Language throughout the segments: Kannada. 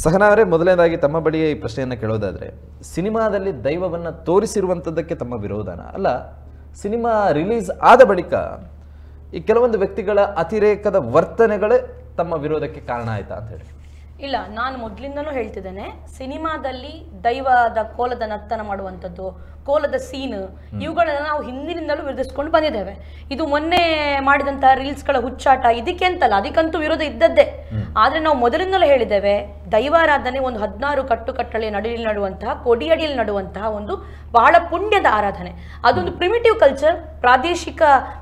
ಸಹನಾ ಅವರೇ, ಮೊದಲನೇದಾಗಿ ತಮ್ಮ ಬಳಿಯೇ ಈ ಪ್ರಶ್ನೆಯನ್ನು ಕೇಳೋದಾದರೆ, ಸಿನಿಮಾದಲ್ಲಿ ದೈವವನ್ನು ತೋರಿಸಿರುವಂಥದ್ದಕ್ಕೆ ತಮ್ಮ ವಿರೋಧನ ಅಲ್ಲ, ಸಿನಿಮಾ ರಿಲೀಸ್ ಆದ ಬಳಿಕ ಈ ಕೆಲವೊಂದು ವ್ಯಕ್ತಿಗಳ ಅತಿರೇಕದ ವರ್ತನೆಗಳೇ ತಮ್ಮ ವಿರೋಧಕ್ಕೆ ಕಾರಣ ಆಯ್ತಾ ಅಂತ ಹೇಳಿ? ಇಲ್ಲ, ನಾನು ಮೊದಲಿಂದನೂ ಹೇಳ್ತಿದ್ದೇನೆ, ಸಿನಿಮಾದಲ್ಲಿ ದೈವದ ಕೋಲದ ನರ್ತನ ಮಾಡುವಂಥದ್ದು, ಕೋಲದ ಸೀನ್, ಇವುಗಳನ್ನ ನಾವು ಹಿಂದಿನಿಂದಲೂ ವಿರೋಧಿಸ್ಕೊಂಡು ಬಂದಿದ್ದೇವೆ. ಇದು ಮೊನ್ನೆ ಮಾಡಿದಂತಹ ರೀಲ್ಸ್ಗಳ ಹುಚ್ಚಾಟ ಇದಕ್ಕೆ ಅಂತಲ್ಲ, ಅದಕ್ಕಂತೂ ವಿರೋಧ ಇದ್ದದ್ದೇ. ಆದ್ರೆ ನಾವು ಮೊದಲಿಂದಲೂ ಹೇಳಿದ್ದೇವೆ, ದೈವಾರಾಧನೆ ಒಂದು 16 ಕಟ್ಟುಕಟ್ಟಳೆಯ ನಡುವಿನಲ್ಲಿ ನಡುವಂತಹ, ಕೊಡಿಯಡಿಯಲ್ಲಿ ನಡುವಂತಹ ಒಂದು ಬಹಳ ಪುಣ್ಯದ ಆರಾಧನೆ. ಅದೊಂದು ಪ್ರಿಮಿಟಿವ್ ಕಲ್ಚರ್.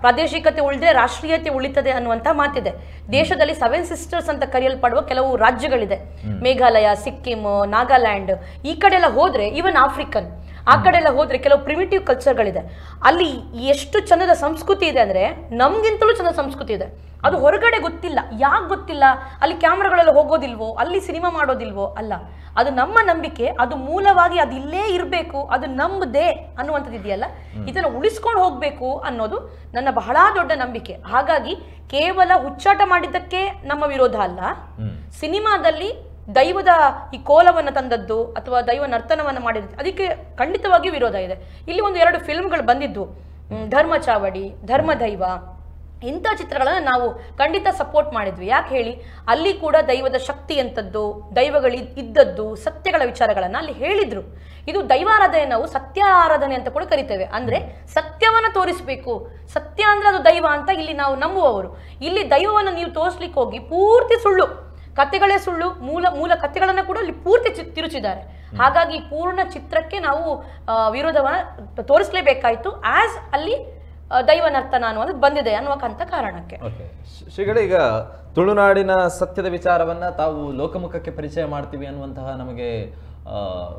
ಪ್ರಾದೇಶಿಕತೆ ಉಳಿದ್ರೆ ರಾಷ್ಟ್ರೀಯತೆ ಉಳಿತದೆ ಅನ್ನುವಂಥ ಮಾತಿದೆ. ದೇಶದಲ್ಲಿ 7 ಸಿಸ್ಟರ್ಸ್ ಅಂತ ಕರೆಯಲ್ಪಡುವ ಕೆಲವು ರಾಜ್ಯಗಳಿದೆ, ಮೇಘಾಲಯ, ಸಿಕ್ಕಿಂ, ನಾಗಾಲ್ಯಾಂಡ್. ಈ ಕಡೆ ಎಲ್ಲ ಹೋದ್ರೆ, ಈವನ್ ಆಫ್ರಿಕನ್ ಆ ಕಡೆ ಎಲ್ಲ ಹೋದ್ರೆ ಕೆಲವು ಪ್ರಿಮಿಟಿವ್ ಕಲ್ಚರ್ಗಳಿದೆ. ಅಲ್ಲಿ ಎಷ್ಟು ಚಂದದ ಸಂಸ್ಕೃತಿ ಇದೆ ಅಂದ್ರೆ, ನಮ್ಗಿಂತಲೂ ಚಂದ ಸಂಸ್ಕೃತಿ ಇದೆ. ಅದು ಹೊರಗಡೆ ಗೊತ್ತಿಲ್ಲ. ಯಾಕೆ ಗೊತ್ತಿಲ್ಲ? ಅಲ್ಲಿ ಕ್ಯಾಮ್ರಾಗಳೆಲ್ಲ ಹೋಗೋದಿಲ್ವೋ, ಅಲ್ಲಿ ಸಿನಿಮಾ ಮಾಡೋದಿಲ್ವೋ? ಅಲ್ಲ, ಅದು ನಮ್ಮ ನಂಬಿಕೆ. ಅದು ಮೂಲವಾಗಿ ಅದು ಇಲ್ಲೇ ಇರಬೇಕು, ಅದು ನಮ್ಮದೇ ಅನ್ನುವಂಥದ್ದು ಇದೆಯಲ್ಲ, ಇದನ್ನು ಉಳಿಸ್ಕೊಂಡು ಹೋಗ್ಬೇಕು ಅನ್ನೋದು ನನ್ನ ಬಹಳ ದೊಡ್ಡ ನಂಬಿಕೆ. ಹಾಗಾಗಿ ಕೇವಲ ಹುಚ್ಚಾಟ ಮಾಡಿದ್ದಕ್ಕೆ ನಮ್ಮ ವಿರೋಧ ಅಲ್ಲ, ಸಿನಿಮಾದಲ್ಲಿ ದೈವದ ಈ ಕೋಲವನ್ನು ತಂದದ್ದು ಅಥವಾ ದೈವ ನರ್ತನವನ್ನು ಮಾಡಿದ್ದು ಅದಕ್ಕೆ ಖಂಡಿತವಾಗಿ ವಿರೋಧ ಇದೆ. ಇಲ್ಲಿ 2 ಫಿಲ್ಮ್ಗಳು ಬಂದಿದ್ದು, ಧರ್ಮ ಚಾವಡಿ, ಧರ್ಮದೈವ, ಇಂಥ ಚಿತ್ರಗಳನ್ನು ನಾವು ಖಂಡಿತ ಸಪೋರ್ಟ್ ಮಾಡಿದ್ವಿ. ಯಾಕೆ ಹೇಳಿ, ಅಲ್ಲಿ ಕೂಡ ದೈವದ ಶಕ್ತಿ ಎಂಥದ್ದು, ಇದ್ದದ್ದು, ಸತ್ಯಗಳ ವಿಚಾರಗಳನ್ನು ಅಲ್ಲಿ ಹೇಳಿದ್ರು. ಇದು ದೈವಾರಾಧನೆ ನಾವು ಸತ್ಯ ಆರಾಧನೆ ಅಂತ ಕೂಡ ಕರಿತೇವೆ. ಅಂದ್ರೆ ಸತ್ಯವನ್ನು ತೋರಿಸಬೇಕು. ಸತ್ಯ ಅಂದ್ರೆ ಅದು ದೈವ ಅಂತ ಇಲ್ಲಿ ನಾವು ನಂಬುವವರು. ಇಲ್ಲಿ ದೈವವನ್ನು ನೀವು ತೋರಿಸ್ಲಿಕ್ಕೆ ಹೋಗಿ ಪೂರ್ತಿ ಸುಳ್ಳು, ಕಥೆಗಳೇ ಸುಳ್ಳು, ಮೂಲ ಕಥೆಗಳನ್ನ ಕೂಡ ಅಲ್ಲಿ ಪೂರ್ತಿ ತಿರುಚಿದ್ದಾರೆ. ಹಾಗಾಗಿ ಪೂರ್ಣ ಚಿತ್ರಕ್ಕೆ ನಾವು ವಿರೋಧವನ್ನ ತೋರಿಸಲೇಬೇಕಾಯ್ತು. ಆಸ್ ಅಲ್ಲಿ ದೈವ ನರ್ತನ ಅನ್ನೋದು ಬಂದಿದೆ ಅನ್ನುವಂಥ ಕಾರಣಕ್ಕೆ. ಶ್ರೀಗಳೇ, ಈಗ ತುಳುನಾಡಿನ ಸತ್ಯದ ವಿಚಾರವನ್ನ ತಾವು ಲೋಕಮುಖಕ್ಕೆ ಪರಿಚಯ ಮಾಡ್ತೀವಿ ಅನ್ನುವಂತಹ ನಮಗೆ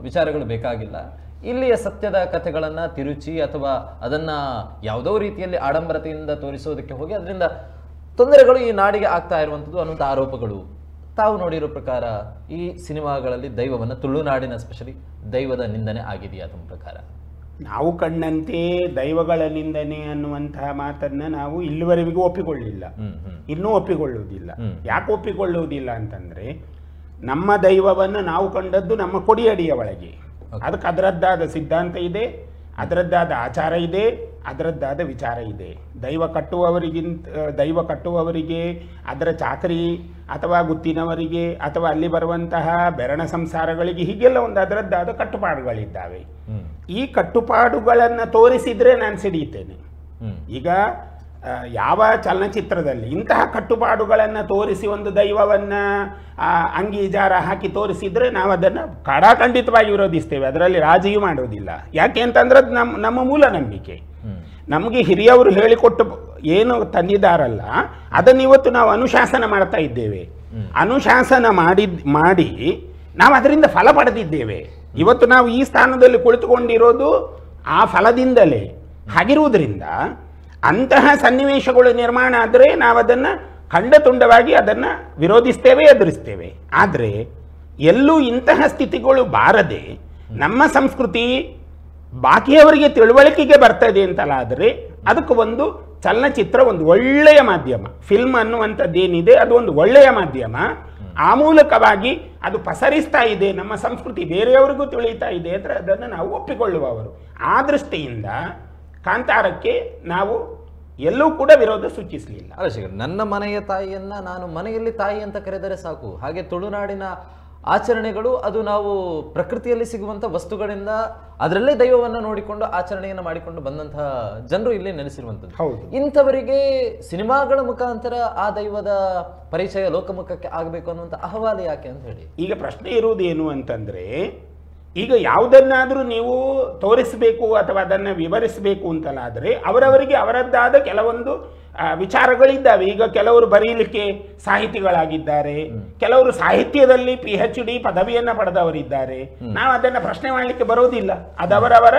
ವಿಚಾರಗಳು ಬೇಕಾಗಿಲ್ಲ. ಇಲ್ಲಿಯ ಸತ್ಯದ ಕಥೆಗಳನ್ನ ತಿರುಚಿ ಅಥವಾ ಅದನ್ನ ಯಾವುದೋ ರೀತಿಯಲ್ಲಿ ಆಡಂಬರತೆಯಿಂದ ತೋರಿಸೋದಕ್ಕೆ ಹೋಗಿ ಅದರಿಂದ ತೊಂದರೆಗಳು ಈ ನಾಡಿಗೆ ಆಗ್ತಾ ಇರುವಂಥದ್ದು ಅನ್ನುವಂಥ ಆರೋಪಗಳು ತಾವು ನೋಡಿರೋ ಪ್ರಕಾರ ಈ ಸಿನಿಮಾಗಳಲ್ಲಿ ದೈವವನ್ನು, ತುಳುನಾಡಿನ ಸ್ಪೆಷಲಿ ದೈವದ ನಿಂದನೆ ಆಗಿದೆಯಾ ತಮ್ಮ ಪ್ರಕಾರ? ನಾವು ಕಂಡಂತೆ ದೈವಗಳ ನಿಂದನೆ ಅನ್ನುವಂತಹ ಮಾತನ್ನ ನಾವು ಇಲ್ಲಿವರೆಗೂ ಒಪ್ಪಿಕೊಳ್ಳಿಲ್ಲ, ಇನ್ನೂ ಒಪ್ಪಿಕೊಳ್ಳುವುದಿಲ್ಲ. ಯಾಕೆ ಒಪ್ಪಿಕೊಳ್ಳುವುದಿಲ್ಲ ಅಂತಂದ್ರೆ, ನಮ್ಮ ದೈವವನ್ನು ನಾವು ಕಂಡದ್ದು ನಮ್ಮ ಕೊಡಿಯಡಿಯ ಒಳಗೆ. ಅದಕ್ಕೆ ಅದರದ್ದಾದ ಸಿದ್ಧಾಂತ ಇದೆ, ಅದರದ್ದಾದ ಆಚಾರ ಇದೆ, ಅದರದ್ದಾದ ವಿಚಾರ ಇದೆ. ದೈವ ಕಟ್ಟುವವರಿಗೆ ಅದರ ಚಾಕರಿ ಅಥವಾ ಗುತ್ತಿನವರಿಗೆ ಅಥವಾ ಅಲ್ಲಿ ಬರುವಂತಹ ಬೆರಣ ಸಂಸಾರಗಳಿಗೆ ಹೀಗೆಲ್ಲ ಒಂದು ಅದರದ್ದಾದ ಕಟ್ಟುಪಾಡುಗಳಿದ್ದಾವೆ. ಈ ಕಟ್ಟುಪಾಡುಗಳನ್ನು ತೋರಿಸಿದ್ರೆ ನಾನು ಸಿಡಿಯುತ್ತೇನೆ. ಈಗ ಯಾವ ಚಲನಚಿತ್ರದಲ್ಲಿ ಇಂತಹ ಕಟ್ಟುಪಾಡುಗಳನ್ನು ತೋರಿಸಿ ಒಂದು ದೈವವನ್ನು ಅಂಗೀಜಾರ ಹಾಕಿ ತೋರಿಸಿದ್ರೆ ನಾವು ಅದನ್ನು ಖಂಡಿತವಾಗಿ ವಿರೋಧಿಸ್ತೇವೆ, ಅದರಲ್ಲಿ ರಾಜಿಯೂ ಮಾಡೋದಿಲ್ಲ. ಯಾಕೆ ಅಂತಂದ್ರೆ ಅದು ನಮ್ಮ ಮೂಲ ನಂಬಿಕೆ. ನಮಗೆ ಹಿರಿಯವರು ಹೇಳಿಕೊಟ್ಟು ಏನು ತಂದಿದ್ದಾರಲ್ಲ ಅದನ್ನು ಇವತ್ತು ನಾವು ಅನುಶಾಸನ ಮಾಡ್ತಾ ಇದ್ದೇವೆ. ಅನುಶಾಸನ ಮಾಡಿ ನಾವು ಅದರಿಂದ ಫಲ ಪಡೆದಿದ್ದೇವೆ. ಇವತ್ತು ನಾವು ಈ ಸ್ಥಾನದಲ್ಲಿ ಕುಳಿತುಕೊಂಡಿರೋದು ಆ ಫಲದಿಂದಲೇ. ಹಾಗಿರುವುದರಿಂದ ಅಂತಹ ಸನ್ನಿವೇಶಗಳು ನಿರ್ಮಾಣ ಆದರೆ ನಾವು ಅದನ್ನು ಖಂಡತುಂಡವಾಗಿ ಅದನ್ನು ವಿರೋಧಿಸ್ತೇವೆ, ಎದುರಿಸ್ತೇವೆ. ಆದರೆ ಎಲ್ಲೂ ಇಂತಹ ಸ್ಥಿತಿಗಳು ಬಾರದೆ ನಮ್ಮ ಸಂಸ್ಕೃತಿ ಬಾಕಿಯವರಿಗೆ ತಿಳುವಳಿಕೆಗೆ ಬರ್ತದೆ ಅಂತಲ್ಲ, ಆದರೆ ಅದಕ್ಕೆ ಒಂದು ಚಲನಚಿತ್ರ ಒಂದು ಒಳ್ಳೆಯ ಮಾಧ್ಯಮ. ಫಿಲ್ಮ್ ಅನ್ನುವಂಥದ್ದೇನಿದೆ ಅದು ಒಂದು ಒಳ್ಳೆಯ ಮಾಧ್ಯಮ. ಆ ಮೂಲಕವಾಗಿ ಅದು ಪಸರಿಸ್ತಾ ಇದೆ, ನಮ್ಮ ಸಂಸ್ಕೃತಿ ಬೇರೆಯವರಿಗೂ ತಿಳಿಯುತ್ತಾ ಇದೆ ಅಂದರೆ ಅದನ್ನು ನಾವು ಒಪ್ಪಿಕೊಳ್ಳುವವರು. ಆ ದೃಷ್ಟಿಯಿಂದ ಕಾಂತಾರಕ್ಕೆ ನಾವು ಎಲ್ಲೂ ಕೂಡ ವಿರೋಧ ಸೂಚಿಸಲಿಲ್ಲ. ನನ್ನ ಮನೆಯ ತಾಯಿಯನ್ನ ನಾನು ಮನೆಯಲ್ಲಿ ತಾಯಿ ಅಂತ ಕರೆದರೆ ಸಾಕು. ಹಾಗೆ ತುಳುನಾಡಿನ ಆಚರಣೆಗಳು ಅದು ನಾವು ಪ್ರಕೃತಿಯಲ್ಲಿ ಸಿಗುವಂಥ ವಸ್ತುಗಳಿಂದ ಅದರಲ್ಲೇ ದೈವವನ್ನು ನೋಡಿಕೊಂಡು ಆಚರಣೆಯನ್ನು ಮಾಡಿಕೊಂಡು ಬಂದಂತಹ ಜನರು ಇಲ್ಲಿ ನೆಲೆಸಿರುವಂಥದ್ದು. ಇಂಥವರಿಗೆ ಸಿನಿಮಾಗಳ ಮುಖಾಂತರ ಆ ದೈವದ ಪರಿಚಯ ಲೋಕಮುಖಕ್ಕೆ ಆಗಬೇಕು ಅನ್ನುವಂಥ ಅಹವಾಲು ಯಾಕೆ ಅಂತ ಹೇಳಿ ಈಗ ಪ್ರಶ್ನೆ ಇರುವುದು ಏನು ಅಂತಂದ್ರೆ, ಈಗ ಯಾವುದನ್ನಾದರೂ ನೀವು ತೋರಿಸಬೇಕು ಅಥವಾ ಅದನ್ನು ವಿವರಿಸಬೇಕು ಅಂತಲಾದರೆ ಅವರವರಿಗೆ ಅವರದ್ದಾದ ಕೆಲವೊಂದು ವಿಚಾರಗಳಿದ್ದಾವೆ. ಈಗ ಕೆಲವರು ಬರೀಲಿಕ್ಕೆ ಸಾಹಿತಿಗಳಾಗಿದ್ದಾರೆ, ಕೆಲವರು ಸಾಹಿತ್ಯದಲ್ಲಿ PhD ಪದವಿಯನ್ನು ಪಡೆದವರಿದ್ದಾರೆ. ನಾವು ಅದನ್ನು ಪ್ರಶ್ನೆ ಮಾಡಲಿಕ್ಕೆ ಬರೋದಿಲ್ಲ. ಅದವರವರ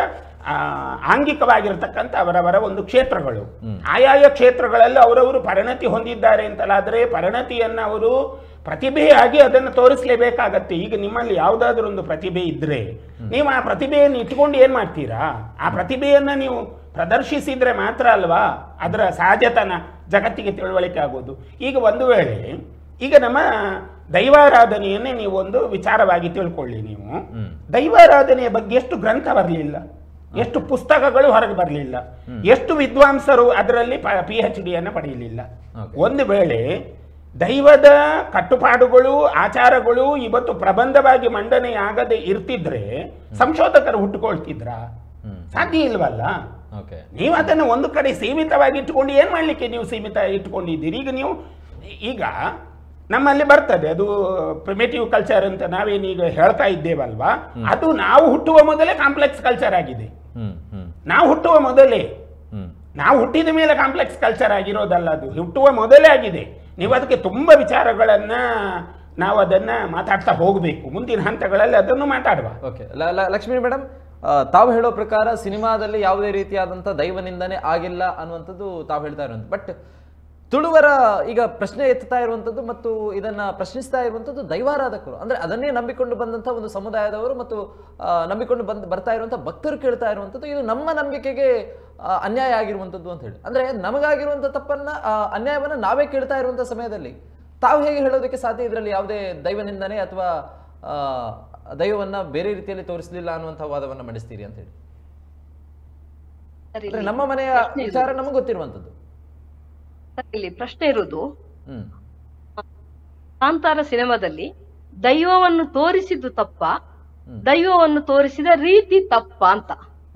ಆಂಗಿಕವಾಗಿರತಕ್ಕಂಥ ಅವರವರ ಒಂದು ಕ್ಷೇತ್ರಗಳು. ಆಯಾಯ ಕ್ಷೇತ್ರಗಳಲ್ಲಿ ಅವರವರು ಪರಿಣತಿ ಹೊಂದಿದ್ದಾರೆ ಅಂತಲಾದರೆ ಪರಿಣತಿಯನ್ನು ಅವರು ಪ್ರತಿಭೆಯಾಗಿ ಅದನ್ನು ತೋರಿಸಲೇಬೇಕಾಗತ್ತೆ. ಈಗ ನಿಮ್ಮಲ್ಲಿ ಯಾವುದಾದ್ರೂ ಒಂದು ಪ್ರತಿಭೆ ಇದ್ದರೆ ನೀವು ಆ ಪ್ರತಿಭೆಯನ್ನು ಇಟ್ಕೊಂಡು ಏನು ಮಾಡ್ತೀರಾ? ಆ ಪ್ರತಿಭೆಯನ್ನು ನೀವು ಪ್ರದರ್ಶಿಸಿದರೆ ಮಾತ್ರ ಅಲ್ವಾ ಅದರ ಸಹಜತನ ಜಗತ್ತಿಗೆ ತಿಳುವಳಿಕೆ ಆಗೋದು. ಈಗ ಒಂದು ವೇಳೆ ಈಗ ನಮ್ಮ ದೈವಾರಾಧನೆಯನ್ನೇ ನೀವು ಒಂದು ವಿಚಾರವಾಗಿ ತಿಳ್ಕೊಳ್ಳಿ. ನೀವು ದೈವಾರಾಧನೆಯ ಬಗ್ಗೆ ಎಷ್ಟು ಗ್ರಂಥ ಬರಲಿಲ್ಲ, ಎಷ್ಟು ಪುಸ್ತಕಗಳು ಹೊರಗೆ ಬರಲಿಲ್ಲ, ಎಷ್ಟು ವಿದ್ವಾಂಸರು ಅದರಲ್ಲಿ PhD ಅನ್ನು ಪಡೆಯಲಿಲ್ಲ. ಒಂದು ವೇಳೆ ದೈವದ ಕಟ್ಟುಪಾಡುಗಳು ಆಚಾರಗಳು ಇವತ್ತು ಪ್ರಬಂಧವಾಗಿ ಮಂಡನೆಯಾಗದೆ ಇರ್ತಿದ್ರೆ ಸಂಶೋಧಕರು ಹುಟ್ಟುಕೊಳ್ತಿದ್ರ? ಸಾಧ್ಯ ಇಲ್ವಲ್ಲ. ನೀವು ಅದನ್ನು ಒಂದು ಕಡೆ ಸೀಮಿತವಾಗಿ ಇಟ್ಟುಕೊಂಡು ಏನ್ ಮಾಡ್ಲಿಕ್ಕೆ ನೀವು ಸೀಮಿತ ಇಟ್ಕೊಂಡಿದ್ದೀರಿ? ಈಗ ನಮ್ಮಲ್ಲಿ ಬರ್ತದೆ ಅದು ಪ್ರಿಮೇಟಿವ್ ಕಲ್ಚರ್ ಅಂತ ನಾವೇನೀಗ ಹೇಳ್ತಾ ಇದ್ದೇವಲ್ವಾ, ಅದು ನಾವು ಹುಟ್ಟುವ ಮೊದಲೇ ಕಾಂಪ್ಲೆಕ್ಸ್ ಕಲ್ಚರ್ ಆಗಿದೆ. ನಾವು ಹುಟ್ಟುವ ಮೊದಲೇ, ನಾವು ಹುಟ್ಟಿದ ಮೇಲೆ ಕಾಂಪ್ಲೆಕ್ಸ್ ಕಲ್ಚರ್ ಆಗಿರೋದಲ್ಲ, ಅದು ಹುಟ್ಟುವ ಮೊದಲೇ ಆಗಿದೆ. ನೀವು ಅದಕ್ಕೆ ತುಂಬಾ ವಿಚಾರಗಳನ್ನ ನಾವು ಅದನ್ನ ಮಾತಾಡ್ತಾ ಹೋಗಬೇಕು. ಮುಂದಿನ ಹಂತಗಳಲ್ಲಿ ಅದನ್ನು ಮಾತಾಡುವ. ಓಕೆ, ಲಕ್ಷ್ಮೀ ಮೇಡಮ್, ತಾವು ಹೇಳೋ ಪ್ರಕಾರ ಸಿನಿಮಾದಲ್ಲಿ ಯಾವುದೇ ರೀತಿಯಾದಂಥ ದೈವ ನಿಂದನೆ ಆಗಿಲ್ಲ ಅನ್ನುವಂಥದ್ದು ತಾವು ಹೇಳ್ತಾ ಇರುವಂಥದ್ದು. ಬಟ್ ತುಳುವರ ಈಗ ಪ್ರಶ್ನೆ ಎತ್ತುತ್ತಾ ಇರುವಂಥದ್ದು ಮತ್ತು ಇದನ್ನ ಪ್ರಶ್ನಿಸ್ತಾ ಇರುವಂಥದ್ದು ದೈವಾರಾಧಕರು, ಅಂದ್ರೆ ಅದನ್ನೇ ನಂಬಿಕೊಂಡು ಬಂದಂಥ ಒಂದು ಸಮುದಾಯದವರು ಮತ್ತು ನಂಬಿಕೊಂಡು ಬರ್ತಾ ಇರುವಂಥ ಭಕ್ತರು ಕೇಳ್ತಾ ಇರುವಂಥದ್ದು ಇದು ನಮ್ಮ ನಂಬಿಕೆಗೆ ಅನ್ಯಾಯ ಆಗಿರುವಂಥದ್ದು ಅಂತ ಹೇಳಿ. ಅಂದ್ರೆ ನಮಗಾಗಿರುವಂಥ ತಪ್ಪನ್ನ ಅನ್ಯಾಯವನ್ನ ನಾವೇ ಕೇಳ್ತಾ ಇರುವಂಥ ಸಮಯದಲ್ಲಿ ತಾವು ಹೇಗೆ ಹೇಳೋದಕ್ಕೆ ಸಾಧ್ಯ ಇದರಲ್ಲಿ ಯಾವುದೇ ದೈವ ನಿಂದನೆ ಅಥವಾ ದೈವವನ್ನ ಬೇರೆ ರೀತಿಯಲ್ಲಿ ತೋರಿಸಲಿಲ್ಲ ಅನ್ನುವಂಥ ವಾದವನ್ನ ಮಂಡಿಸ್ತೀರಿ ಅಂತ ಹೇಳಿ? ನಮ್ಮ ಮನೆಯ ವಿಚಾರ ನಮಗೆ ಗೊತ್ತಿರುವಂಥದ್ದು. ಇಲ್ಲಿ ಪ್ರಶ್ನೆ ಇರುವುದು, ಕಾಂತಾರ ಸಿನಿಮಾದಲ್ಲಿ ದೈವವನ್ನು ತೋರಿಸಿದ್ದು ತಪ್ಪ, ದೈವವನ್ನು ತೋರಿಸಿದ ರೀತಿ ತಪ್ಪ ಅಂತ.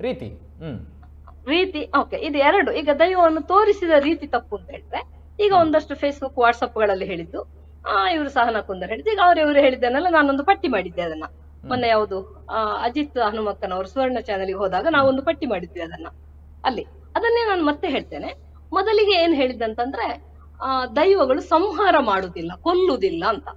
ರೀತಿ ಓಕೆ, ಇದು ಎರಡು. ಈಗ ದೈವವನ್ನು ತೋರಿಸಿದ ರೀತಿ ತಪ್ಪು ಅಂತ ಹೇಳಿದ್ರೆ, ಈಗ ಒಂದಷ್ಟು ಫೇಸ್ಬುಕ್ ವಾಟ್ಸಪ್ ಗಳಲ್ಲಿ ಹೇಳಿದ್ದು, ಇವರು ಸಹನಾ ಕುಂದರ್ ಹೇಳಿದ್ದು, ಈಗ ಇವರು ಹೇಳಿದ್ದನ್ನೆಲ್ಲ ನಾನೊಂದು ಪಟ್ಟಿ ಮಾಡಿದ್ದೆ. ಅದನ್ನ ಮೊನ್ನೆ ಯಾವುದು ಅಜಿತ್ ಹನುಮಕ್ಕನವರು ಸುವರ್ಣ ಚಾನೆಲ್ಗೆ ಹೋದಾಗ ನಾವೊಂದು ಪಟ್ಟಿ ಮಾಡಿದ್ವಿ ಅದನ್ನ. ಅಲ್ಲಿ ಅದನ್ನೇ ನಾನು ಮತ್ತೆ ಹೇಳ್ತೇನೆ. ಮೊದಲಿಗೆ ಏನ್ ಹೇಳಿದ್ದಂತಂದ್ರೆ, ದೈವಗಳು ಸಂಹಾರ ಮಾಡುದಿಲ್ಲ, ಕೊಲ್ಲುವುದಿಲ್ಲ ಅಂತ.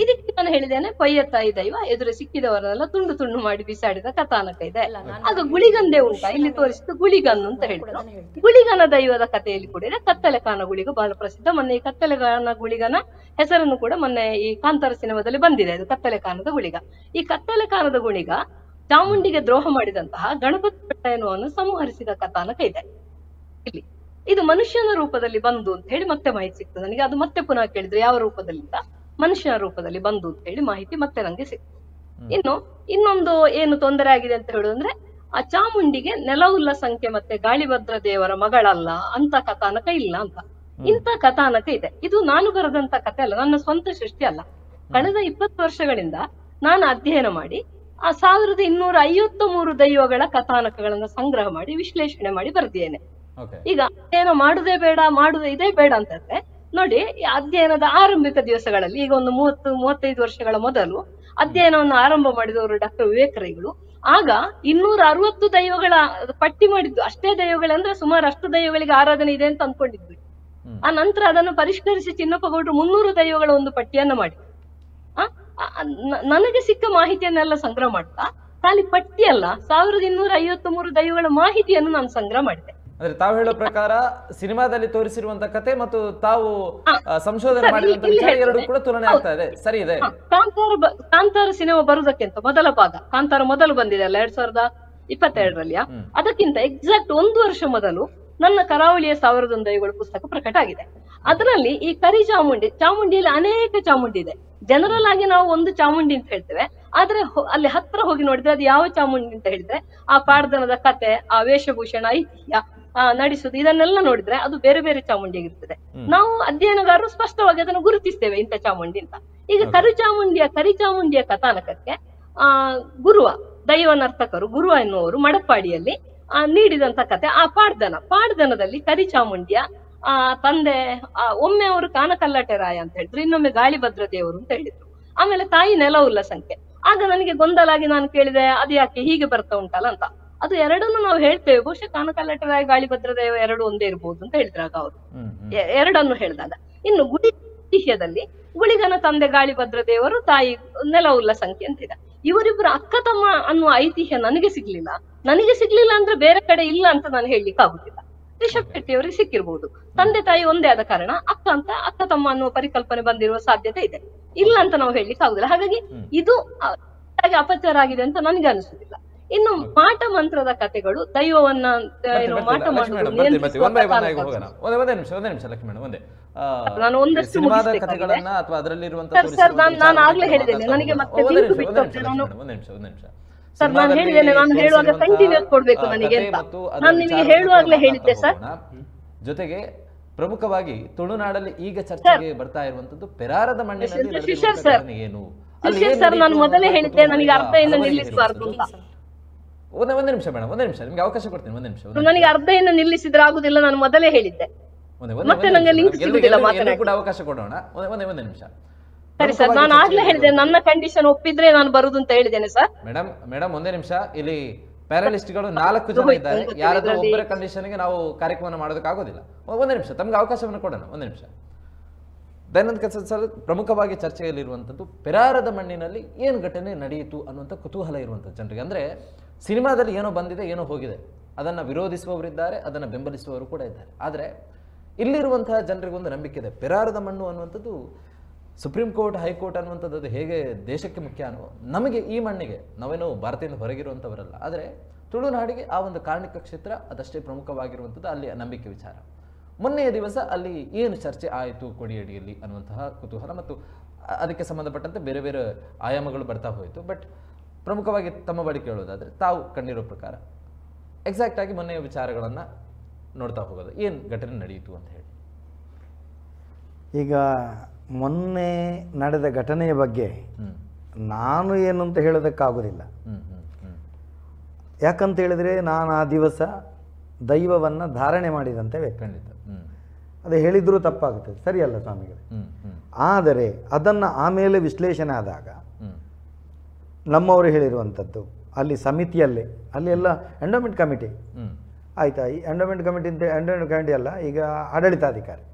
ಇದಕ್ಕೆ ನಾನು ಹೇಳಿದ್ದೇನೆ, ಪಯ್ಯತ್ತಾಯಿ ದೈವ ಎದುರು ಸಿಕ್ಕಿದವರನ್ನೆಲ್ಲ ತುಂಡು ತುಂಡು ಮಾಡಿ ಬಿಸಾಡಿದ ಕಥಾನಕ ಇದೆ. ಅದು ಗುಳಿಗಂದೇ ಉಂಟಾ? ಇಲ್ಲಿ ತೋರಿಸಿದ್ದು ಗುಳಿಗನ್ ಅಂತ ಹೇಳಿದ್ರು. ಗುಳಿಗನ ದೈವದ ಕಥೆಯಲ್ಲಿ ಕೂಡ ಇದೆ. ಕತ್ತಲೆಕಾನ ಗುಳಿಗ ಬಹಳ ಪ್ರಸಿದ್ಧ. ಮೊನ್ನೆ ಈ ಕತ್ತಲೆಕಾನ ಗುಳಿಗನ ಹೆಸರನ್ನು ಕೂಡ ಮೊನ್ನೆ ಈ ಕಾಂತಾರ ಸಿನಿಮಾದಲ್ಲಿ ಬಂದಿದೆ. ಅದು ಕತ್ತಲೆಕಾನದ ಗುಳಿಗ. ಈ ಕತ್ತಲೆಕಾನದ ಗುಳಿಗ ಚಾಮುಂಡಿಗೆ ದ್ರೋಹ ಮಾಡಿದಂತಹ ಗಣಪತಿ ಬೆಟ್ಟ ಎನ್ನುವನ್ನು ಸಂಹರಿಸಿದ ಕಥಾನಕ ಇದೆ ಇಲ್ಲಿ. ಇದು ಮನುಷ್ಯನ ರೂಪದಲ್ಲಿ ಬಂದು ಅಂತ ಹೇಳಿ ಮತ್ತೆ ಮಾಹಿತಿ ಸಿಗ್ತದೆ ನನಗೆ. ಅದು ಮತ್ತೆ ಪುನಃ ಕೇಳಿದ್ರೆ ಯಾವ ರೂಪದಲ್ಲಿಂದ ಮನುಷ್ಯನ ರೂಪದಲ್ಲಿ ಬಂದು ಅಂತ ಹೇಳಿ ಮಾಹಿತಿ ಮತ್ತೆ ನಂಗೆ ಸಿಕ್ತು. ಇನ್ನೊಂದು ಏನು ತೊಂದರೆ ಆಗಿದೆ ಅಂತ ಹೇಳುದಂದ್ರೆ, ಆ ಚಾಮುಂಡಿಗೆ ನೆಲವುಲ್ಲ ಸಂಖ್ಯೆ ಮತ್ತೆ ಗಾಳಿಭದ್ರ ದೇವರ ಮಗಳಲ್ಲ ಅಂತ ಕಥಾನಕ ಇಲ್ಲ ಅಂತ. ಇಂಥ ಕಥಾನಕ ಇದೆ. ಇದು ನಾನು ಬರೆದಂತ ಕಥೆ ಅಲ್ಲ, ನನ್ನ ಸ್ವಂತ ಸೃಷ್ಟಿ ಅಲ್ಲ. ಕಳೆದ 20 ವರ್ಷಗಳಿಂದ ನಾನು ಅಧ್ಯಯನ ಮಾಡಿ ಆ 1253 ದೈವಗಳ ಕಥಾನಕಗಳನ್ನ ಸಂಗ್ರಹ ಮಾಡಿ ವಿಶ್ಲೇಷಣೆ ಮಾಡಿ ಬರೆದಿದ್ದೇನೆ. ಈಗ ಅಧ್ಯಯನ ಮಾಡುದೇ ಬೇಡ, ಇದೇ ಬೇಡ ಅಂತಂದ್ರೆ ನೋಡಿ, ಅಧ್ಯಯನದ ಆರಂಭಿಕ ದಿವಸಗಳಲ್ಲಿ, ಈಗ ಒಂದು 30-35 ವರ್ಷಗಳ ಮೊದಲು ಅಧ್ಯಯನವನ್ನು ಆರಂಭ ಮಾಡಿದವರು ಡಾಕ್ಟರ್ ವಿವೇಕರೈಗಳು. ಆಗ 260 ದೈವಗಳ ಪಟ್ಟಿ ಮಾಡಿದ್ದು. ಅಷ್ಟೇ ದೈವಗಳಂದ್ರೆ ಸುಮಾರು ಅಷ್ಟು ದೈವಗಳಿಗೆ ಆರಾಧನೆ ಇದೆ ಅಂತ ಅನ್ಕೊಂಡಿದ್ವಿ. ಆ ನಂತರ ಅದನ್ನು ಪರಿಷ್ಕರಿಸಿ ಚಿನ್ನಪ್ಪ ಗೌಡರು 300 ದೈವಗಳ ಒಂದು ಪಟ್ಟಿಯನ್ನ ಮಾಡಿ ನನಗೆ ಸಿಕ್ಕ ಮಾಹಿತಿಯನ್ನೆಲ್ಲ ಸಂಗ್ರಹ ಮಾಡ್ತಾ, ಖಾಲಿ ಪಟ್ಟಿ ಅಲ್ಲ, 1253 ದೈವಗಳ ಮಾಹಿತಿಯನ್ನು ನಾನು ಸಂಗ್ರಹ ಮಾಡಿದೆ. ಅಂದ್ರೆ ತಾವು ಹೇಳೋ ಪ್ರಕಾರ ಸಿನಿಮಾದಲ್ಲಿ ತೋರಿಸಿರುವಂತ ಕತೆ ಮತ್ತು ತಾವು ಸಂಶೋಧನೆ ಮಾಡಿರುವಂತ ವಿಚಾರ ಎರಡು ಕೂಡ ತುಲನೆ ಆಗ್ತಾ ಇದೆ. ಸರಿ ಇದೆ. ಕಾಂತಾರ ಸಿನಿಮಾ ಬರುವುದಕ್ಕಿಂತ ಮೊದಲ ಭಾಗ, ಕಾಂತಾರ ಮೊದಲು ಬಂದಿದೆ ಅಲ್ಲ 2022ರಲ್ಲಿ, ಅದಕ್ಕಿಂತ ಎಕ್ಸಾಕ್ಟ್ 1 ವರ್ಷ ಮೊದಲು ನನ್ನ ಕರಾವಳಿಯ 1001 ದೈವಗಳು ಪುಸ್ತಕ ಪ್ರಕಟ ಆಗಿದೆ. ಅದರಲ್ಲಿ ಈ ಕರಿ ಚಾಮುಂಡಿಯಲ್ಲಿ ಅನೇಕ ಚಾಮುಂಡಿ ಇದೆ. ಜನರಲ್ ಆಗಿ ನಾವು ಒಂದು ಚಾಮುಂಡಿ ಅಂತ ಹೇಳ್ತೇವೆ, ಆದ್ರೆ ಅಲ್ಲಿ ಹತ್ರ ಹೋಗಿ ನೋಡಿದ್ರೆ ಅದು ಯಾವ ಚಾಮುಂಡಿ ಅಂತ ಹೇಳಿದ್ರೆ, ಆ ಪಾಡ್ದನದ ಕತೆ, ಆ ವೇಷಭೂಷಣ, ಐತಿಹ್ಯ ನಡೆಸುದು, ಇದನ್ನೆಲ್ಲ ನೋಡಿದ್ರೆ ಅದು ಬೇರೆ ಬೇರೆ ಚಾಮುಂಡಿ ಆಗಿರ್ತದೆ. ನಾವು ಅಧ್ಯಯನಗಾರರು ಸ್ಪಷ್ಟವಾಗಿ ಅದನ್ನು ಗುರುತಿಸ್ತೇವೆ ಇಂಥ ಚಾಮುಂಡಿ ಅಂತ. ಈಗ ಕರಿಚಾಮುಂಡಿಯ ಕಥಾನಕಕ್ಕೆ ಗುರುವ ದೈವ ನರ್ತಕರು ಗುರುವ ಎನ್ನುವರು ಮಡಪಾಡಿಯಲ್ಲಿ ನೀಡಿದಂತ ಕತೆ ಆ ಪಾಡ್ದನದಲ್ಲಿ ಕರಿಚಾಮುಂಡಿಯ ತಂದೆ ಒಮ್ಮೆ ಅವರು ಕಾನಕಲ್ಲಟೆ ರಾಯ ಅಂತ ಹೇಳಿದ್ರು, ಇನ್ನೊಮ್ಮೆ ಗಾಳಿಭದ್ರ ದೇವರು ಅಂತ ಹೇಳಿದ್ರು, ಆಮೇಲೆ ತಾಯಿ ನೆಲವುಲ್ಲ ಸಂಖ್ಯೆ. ಆಗ ನನಗೆ ಗೊಂದಲಾಗಿ ನಾನು ಕೇಳಿದೆ, ಅದು ಯಾಕೆ ಹೀಗೆ ಬರ್ತಾ ಉಂಟಲ್ಲ ಅಂತ. ಅದು ಎರಡನ್ನು ನಾವು ಹೇಳ್ತೇವೆ, ಬಹುಶಃ ಕಾನಕಲ್ಲಟೆ ರಾಯ ಗಾಳಿಭದ್ರ ದೇವ ಎರಡು ಒಂದೇ ಇರ್ಬೋದು ಅಂತ ಹೇಳಿದ್ರಾಗ ಅವರು ಎರಡನ್ನು ಹೇಳಿದಾಗ. ಇನ್ನು ಗುಳಿಗದಲ್ಲಿ ಗುಳಿಗನ ತಂದೆ ಗಾಳಿಭದ್ರ ದೇವರು, ತಾಯಿ ನೆಲವುಲ್ಲ ಸಂಖ್ಯೆ ಅಂತ ಇದೆ. ಇವರಿಬ್ಬರು ಅಕ್ಕ ತಮ್ಮ ಅನ್ನುವ ಐತಿಹ್ಯ ನನಗೆ ಸಿಗ್ಲಿಲ್ಲ ಅಂದ್ರೆ ಬೇರೆ ಕಡೆ ಇಲ್ಲ ಅಂತ ನಾನು ಹೇಳಲಿಕ್ಕೆ ಆಗುದಿಲ್ಲ. ರಿಷಬ್ ಶೆಟ್ಟಿ ಅವರಿಗೆ ಸಿಕ್ಕಿರ್ಬಹುದು. ತಂದೆ ತಾಯಿ ಒಂದೇ ಆದ ಕಾರಣ ಅಕ್ಕ ತಮ್ಮ ಅನ್ನುವ ಪರಿಕಲ್ಪನೆ ಬಂದಿರುವ ಸಾಧ್ಯತೆ ಇದೆ, ಇಲ್ಲ ಅಂತ ನಾವು ಹೇಳಲಿಕ್ಕೆ ಆಗುದಿಲ್ಲ. ಹಾಗಾಗಿ ಇದು ಅಪಚಾರ ಆಗಿದೆ ಅಂತ ನನಗೆ ಅನಿಸುದಿಲ್ಲ. ಇನ್ನು ಮಾಟ ಮಂತ್ರದ ಕಥೆಗಳು ದೈವವನ್ನ ಏನು ಮಾಟ ಮಾಡುವುದು ನಿಯಂತ್ರಿಸುವ ಒಂದೇ ನಿಮಿಷ ಲಕ್ಷ್ಮಣ ಒಂದೇ ನಾನು ಒಂದಷ್ಟು ಸಿನಿಮಾದ ಕಥೆಗಳನ್ನ ಅಥವಾ ಅದರಲ್ಲಿರುವಂತ ಸರ್ ನಾನು ಆಗ್ಲೇ ಹೇಳಿದ್ದೇನೆ ನನಗೆ ಮತ್ತೆ ಲಿಂಕ್ ಬಿಟ್ಟು ಒಂದೇ ನಿಮಿಷ ಸರ್ ನಾನು ಹೇಳಿದ್ದೇನೆ ನಾನು ಹೇಳುವಾಗ ಕಂಟಿನ್ಯೂಸ್ ಕೊಡ್ಬೇಕು ನನಗೆ ಅಂತ ನಾನು ನಿಮಗೆ ಹೇಳುವಾಗ್ಲೇ ಹೇಳಿದ್ದೆ ಸರ್. ಜೊತೆಗೆ ಪ್ರಮುಖವಾಗಿ ತುಳುನಾಡಲ್ಲಿ ಈಗ ಚರ್ಚೆಗೆ ಬರ್ತಾ ಇರುವಂತದ್ದು ಪೆರಾರದ ಮಣ್ಣಿನಲ್ಲಿ ಏನು ಸರ್ ನಾನು ಮೊದಲೇ ಹೇಳಿದ್ದೆ ನನಗೆ ಅರ್ಧ ಇನ್ನು ನಿಲ್ಲಿಸಬಾರ್ದು ಅಂತ. ಒಂದೇ ನಿಮಿಷ ಮೇಡಮ್ ಒಂದೇ ನಿಮಿಷ ನಿಮ್ಗೆ ಅವಕಾಶ ಕೊಡ್ತೀನಿ. ಒಂದೇ ನಿಮಿಷ ನನಗೆ ಅರ್ಧ ಇನ್ನು ನಿಲ್ಲಿಸಿದ್ರೆ ಆಗುದಿಲ್ಲ ನಾನು ಮೊದಲೇ ಹೇಳಿದ್ದೆ. ಮತ್ತೆ ನಂಗೆ ಲಿಂಕ್ ಸಿಗುದಿಲ್ಲ ಮಾತಾಡೋಣ ಕೂಡ ಅವಕಾಶ ಕೊಡೋಣ. ಒಂದೇ ನಿಮಿಷ ಸರಿ ಸರ್ ನಾನು ಆಗ್ಲೇ ಹೇಳಿದೆ ನನ್ನ ಕಂಡೀಷನ್ ಒಪ್ಪಿದ್ರೆ ನಾನು ಬರುದು ಅಂತ ಹೇಳಿದ್ದೇನೆ ಸರ್. ಮೇಡಮ್ ಒಂದೇ ನಿಮಿಷ ಇಲ್ಲಿ ಪ್ಯಾನಲಿಸ್ಟ್ಗಳು 4 ಜನ ಇದ್ದಾರೆ. ಯಾರಾದ್ರೂ ಒಬ್ಬರ ಕಂಡೀಷನ್ಗೆ ನಾವು ಕಾರ್ಯಕ್ರಮ ಮಾಡೋದಕ್ಕಾಗೋದಿಲ್ಲ. ಒಂದೇ ನಿಮಿಷ ತಮ್ಗೆ ಅವಕಾಶವನ್ನು ಕೊಡೋಣ. ಒಂದೇ ನಿಮಿಷ ದೈನಂದಿನ ಕೆಲಸ ಪ್ರಮುಖವಾಗಿ ಚರ್ಚೆಯಲ್ಲಿರುವಂಥದ್ದು ಪೆರಾರದ ಮಣ್ಣಿನಲ್ಲಿ ಏನು ಘಟನೆ ನಡೆಯಿತು ಅನ್ನುವಂಥ ಕುತೂಹಲ ಇರುವಂಥದ್ದು ಜನರಿಗೆ. ಅಂದರೆ ಸಿನಿಮಾದಲ್ಲಿ ಏನೋ ಬಂದಿದೆ ಏನೋ ಹೋಗಿದೆ, ಅದನ್ನು ವಿರೋಧಿಸುವವರಿದ್ದಾರೆ, ಅದನ್ನು ಬೆಂಬಲಿಸುವವರು ಕೂಡ ಇದ್ದಾರೆ. ಆದರೆ ಇಲ್ಲಿರುವಂತಹ ಜನರಿಗೊಂದು ನಂಬಿಕೆ ಇದೆ, ಪೆರಾರದ ಮಣ್ಣು ಅನ್ನುವಂಥದ್ದು ಸುಪ್ರೀಂ ಕೋರ್ಟ್ ಹೈಕೋರ್ಟ್ ಅನ್ನುವಂಥದ್ದು ಅದು ಹೇಗೆ ದೇಶಕ್ಕೆ ಮುಖ್ಯ ಅನ್ನೋ ನಮಗೆ ಈ ಮಣ್ಣಿಗೆ ನಾವೇನೋ ಭಾರತದಿಂದ ಹೊರಗಿರುವಂಥವರಲ್ಲ, ಆದರೆ ತುಳುನಾಡಿಗೆ ಆ ಒಂದು ಕಾರ್ಣಿಕ ಕ್ಷೇತ್ರ ಅದಷ್ಟೇ ಪ್ರಮುಖವಾಗಿರುವಂಥದ್ದು ಅಲ್ಲಿ ನಂಬಿಕೆ ವಿಚಾರ. ಮೊನ್ನೆಯ ದಿವಸ ಅಲ್ಲಿ ಏನು ಚರ್ಚೆ ಆಯಿತು ಕೊಡಿಯಡಿಯಲ್ಲಿ ಅನ್ನುವಂತಹ ಕುತೂಹಲ ಮತ್ತು ಅದಕ್ಕೆ ಸಂಬಂಧಪಟ್ಟಂತೆ ಬೇರೆ ಬೇರೆ ಆಯಾಮಗಳು ಬರ್ತಾ ಹೋಯಿತು. ಬಟ್ ಪ್ರಮುಖವಾಗಿ ತಮ್ಮ ಬಳಿ ಕೇಳೋದಾದರೆ ತಾವು ಕಂಡಿರೋ ಪ್ರಕಾರ ಎಕ್ಸಾಕ್ಟ್ ಆಗಿ ಮೊನ್ನೆಯ ವಿಚಾರಗಳನ್ನು ನೋಡ್ತಾ ಹೋಗೋದು ಏನು ಘಟನೆ ನಡೆಯಿತು ಅಂತ ಹೇಳಿ. ಈಗ ಮೊನ್ನೆ ನಡೆದ ಘಟನೆಯ ಬಗ್ಗೆ ನಾನು ಏನು ಅಂತ ಹೇಳೋದಕ್ಕಾಗೋದಿಲ್ಲ. ಯಾಕಂತ ಹೇಳಿದರೆ ನಾನು ಆ ದಿವಸ ದೈವವನ್ನು ಧಾರಣೆ ಮಾಡಿದಂತೆ ವ್ಯಕ್ತಿ. ಅದು ಹೇಳಿದರೂ ತಪ್ಪಾಗುತ್ತದೆ, ಸರಿಯಲ್ಲ ಸ್ವಾಮಿಗಳೇ. ಆದರೆ ಅದನ್ನು ಆಮೇಲೆ ವಿಶ್ಲೇಷಣೆ ಆದಾಗ ನಮ್ಮವರು ಹೇಳಿರುವಂಥದ್ದು ಅಲ್ಲಿ ಸಮಿತಿಯಲ್ಲೇ ಅಲ್ಲಿ ಎಲ್ಲ ಎಂಡೋಮೆಂಟ್ ಕಮಿಟಿ ಆಯಿತಾ, ಈ ಎಂಡೋಮೆಂಟ್ ಕಮಿಟಿ ಅಲ್ಲ, ಈಗ ಆಡಳಿತಾಧಿಕಾರಿ